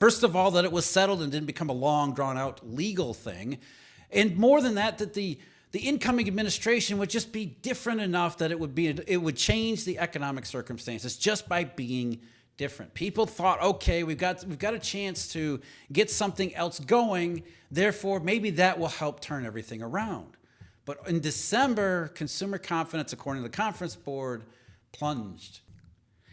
First of all, that it was settled and didn't become a long, drawn-out legal thing. And more than that, that the incoming administration would just be different enough that it would change the economic circumstances just by being different. People thought, okay, we've got a chance to get something else going, therefore maybe that will help turn everything around. But in December, consumer confidence, according to the conference board, plunged.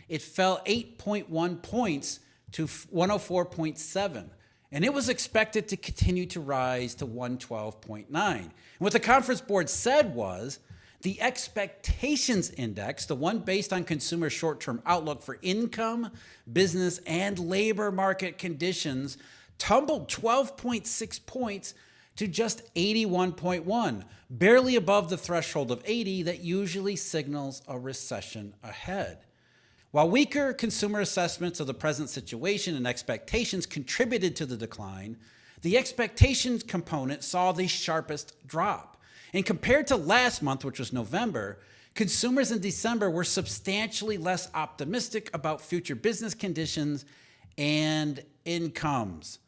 It fell 8.1 points to 104.7. And it was expected to continue to rise to 112.9. And what the conference board said was the expectations index, the one based on consumer short-term outlook for income, business, and labor market conditions, tumbled 12.6 points to just 81.1, barely above the threshold of 80 that usually signals a recession ahead. While weaker consumer assessments of the present situation and expectations contributed to the decline, the expectations component saw the sharpest drop. And compared to last month, which was November, consumers in December were substantially less optimistic about future business conditions and incomes.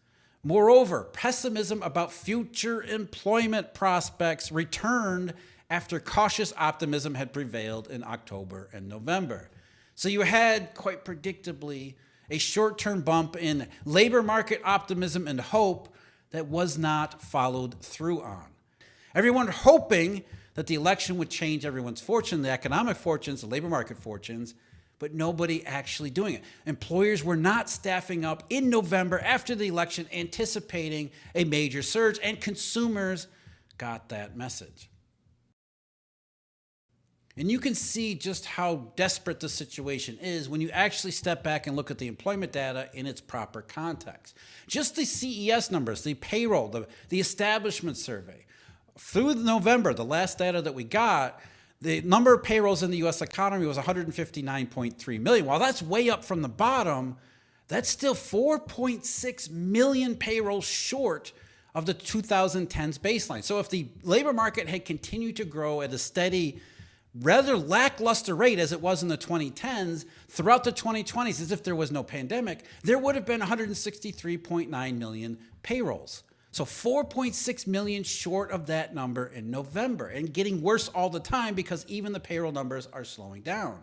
Moreover, pessimism about future employment prospects returned after cautious optimism had prevailed in October and November. So you had, quite predictably, a short-term bump in labor market optimism and hope that was not followed through on. Everyone hoping that the election would change everyone's fortune, the economic fortunes, the labor market fortunes, but nobody actually doing it. Employers were not staffing up in November after the election anticipating a major surge, and consumers got that message. And you can see just how desperate the situation is when you actually step back and look at the employment data in its proper context. Just the CES numbers, the payroll, the establishment survey. Through November, the last data that we got, the number of payrolls in the U.S. economy was 159.3 million. While that's way up from the bottom, that's still 4.6 million payrolls short of the 2010s baseline. So if the labor market had continued to grow at a steady, rather lackluster rate as it was in the 2010s, throughout the 2020s, as if there was no pandemic, there would have been 163.9 million payrolls. So 4.6 million short of that number in November, and getting worse all the time because even the payroll numbers are slowing down.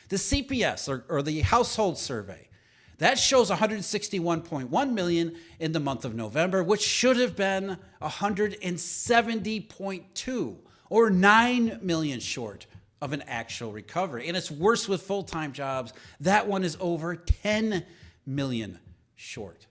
The CPS, or the household survey, that shows 161.1 million in the month of November, which should have been 170.2, or 9 million short of an actual recovery. And it's worse with full-time jobs. That one is over 10 million short.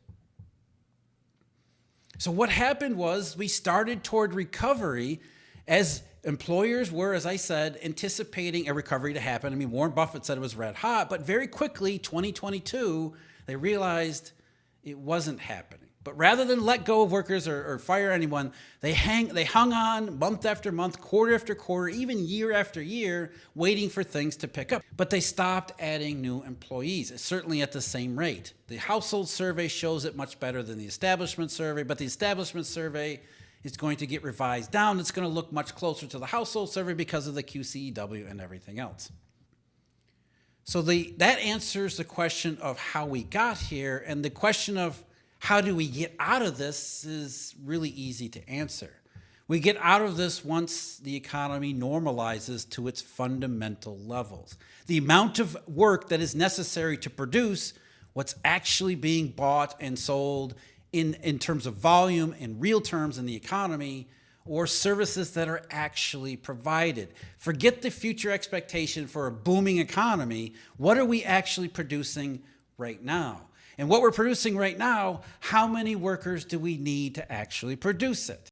So what happened was we started toward recovery as employers were, as I said, anticipating a recovery to happen. I mean, Warren Buffett said it was red hot, but very quickly, 2022, they realized it wasn't happening. But rather than let go of workers or fire anyone, they hung on month after month, quarter after quarter, even year after year, waiting for things to pick up. But they stopped adding new employees, certainly at the same rate. The household survey shows it much better than the establishment survey, but the establishment survey is going to get revised down. It's going to look much closer to the household survey because of the QCEW and everything else. So that answers the question of how we got here, and the question of how do we get out of this is really easy to answer. We get out of this once the economy normalizes to its fundamental levels. The amount of work that is necessary to produce what's actually being bought and sold in terms of volume, in real terms in the economy, or services that are actually provided. Forget the future expectation for a booming economy. What are we actually producing right now? And what we're producing right now, how many workers do we need to actually produce it?